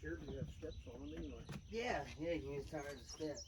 tires here do have steps on them anyway. Yeah, you can use tires as steps.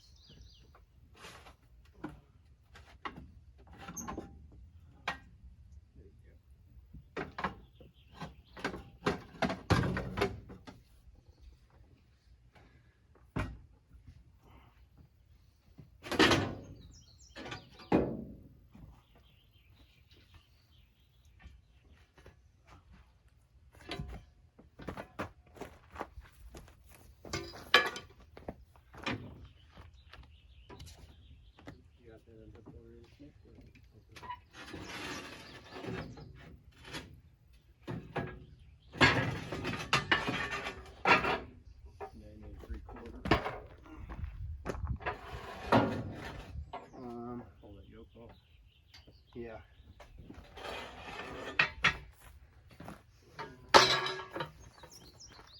Yeah.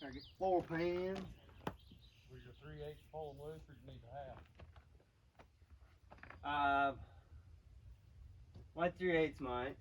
I get 4 pans. Was your 3/8 pull them loose, or do you need a half? My 3/8 might.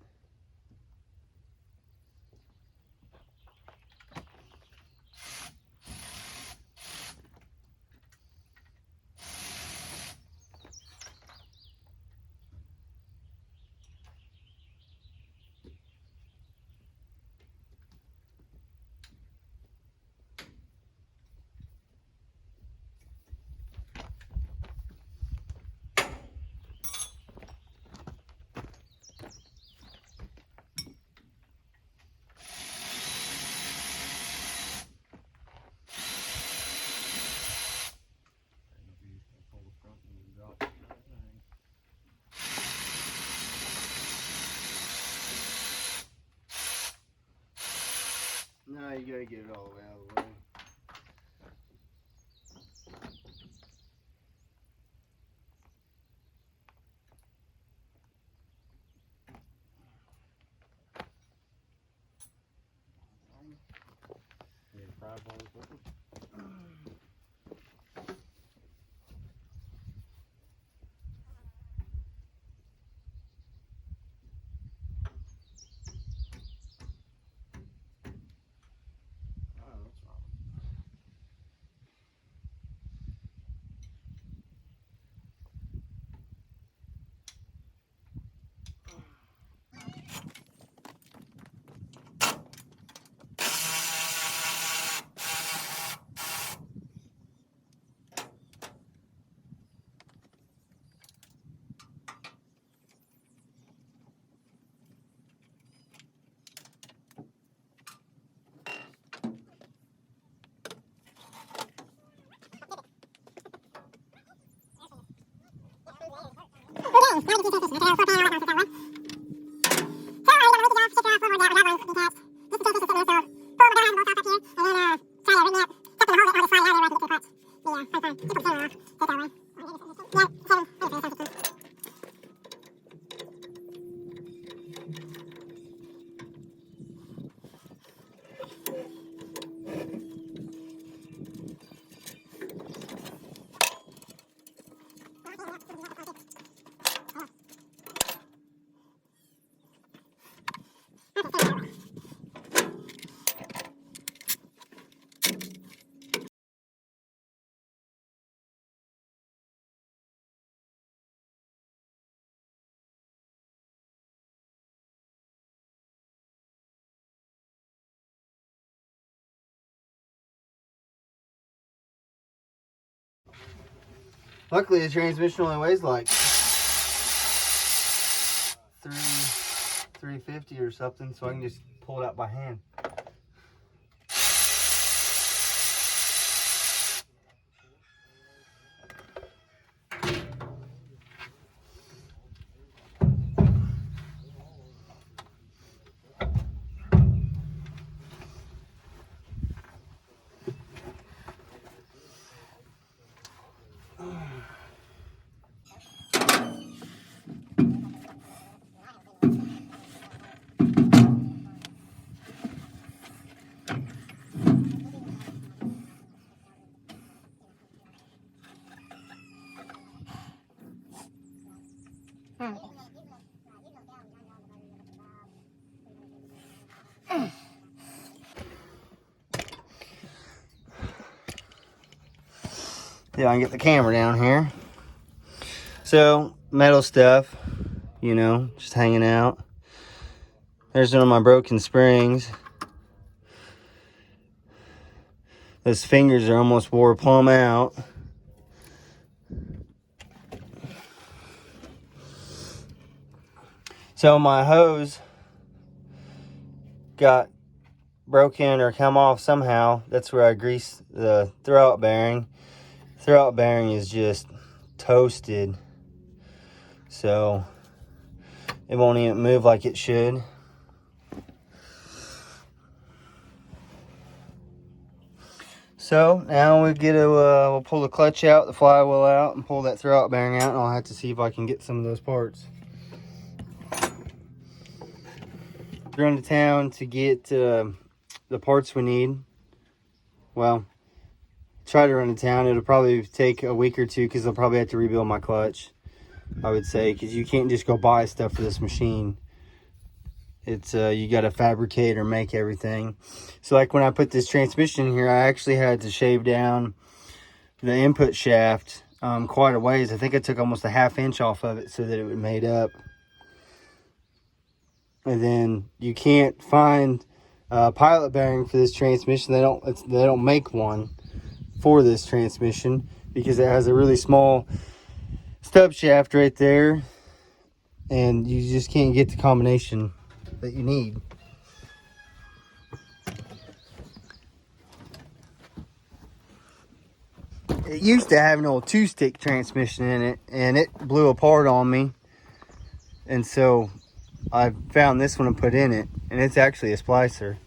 No, you gotta get it all the way out of the way. Need a fry ball with them? Luckily, the transmission only weighs like 350 or something, so I can just pull it out by hand. Yeah, I can get the camera down here. So, metal stuff, you know, just hanging out. There's one of my broken springs. Those fingers are almost wore plumb out. So my hose got broken or come off somehow. That's where I greased the throwout bearing. Throwout bearing is just toasted, so it won't even move like it should. So now we get to we'll pull the clutch out, the flywheel out, and pull that throwout bearing out, and I'll have to see if I can get some of those parts. Going to town to get the parts we need. Well, try to run to town. It'll probably take a week or two because I'll probably have to rebuild my clutch, I would say, because you can't just go buy stuff for this machine. It's you got to fabricate or make everything. So like when I put this transmission in here, I actually had to shave down the input shaft quite a ways. I think I took almost a ½ inch off of it so that it would made up. And then you can't find a pilot bearing for this transmission. They don't make one for this transmission because it has a really small stub shaft right there, and you just can't get the combination that you need. It used to have an old 2-stick transmission in it, and it blew apart on me, and so I found this one and put in it, and it's actually a splicer.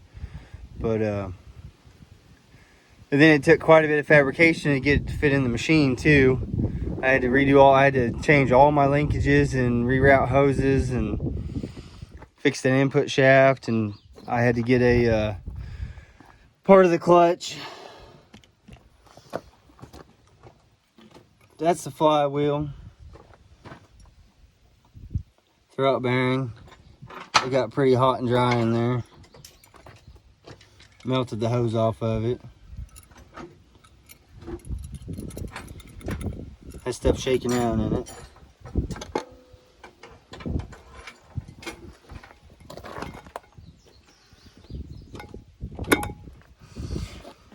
But and then it took quite a bit of fabrication to get it to fit in the machine too. I had to change all my linkages and reroute hoses and fix an input shaft, and I had to get a part of the clutch. That's the flywheel. Throwout bearing. It got pretty hot and dry in there. Melted the hose off of it. That stuff shaking out in it.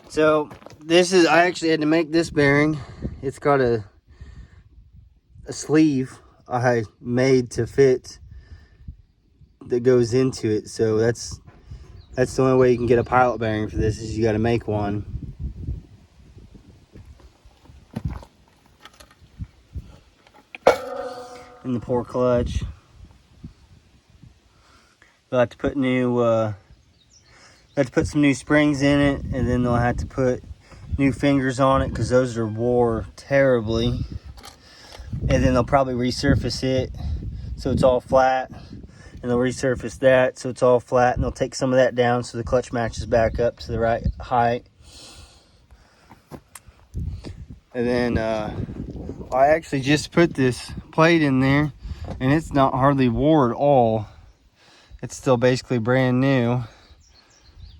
So this is, I actually had to make this bearing. It's got a sleeve I made to fit that goes into it. So that's the only way you can get a pilot bearing for this, is you got to make one. And the poor clutch. They'll have to put some new springs in it, and then they'll have to put new fingers on it because those are wore terribly. And then they'll probably resurface it so it's all flat, and they'll resurface that so it's all flat, and they'll take some of that down so the clutch matches back up to the right height. And then I actually just put this plate in there, and it's not hardly wore at all. It's still basically brand new,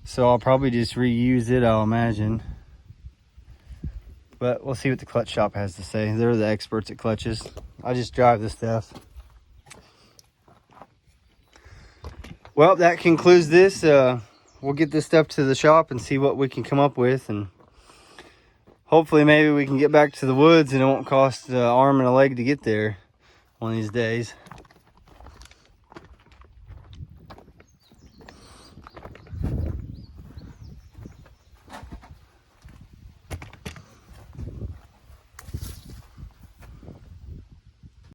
so I'll probably just reuse it, I'll imagine. But we'll see what the clutch shop has to say. They're the experts at clutches. I just drive the stuff. Well, that concludes this. We'll get this stuff to the shop and see what we can come up with, and hopefully maybe we can get back to the woods and it won't cost an arm and a leg to get there one of these days.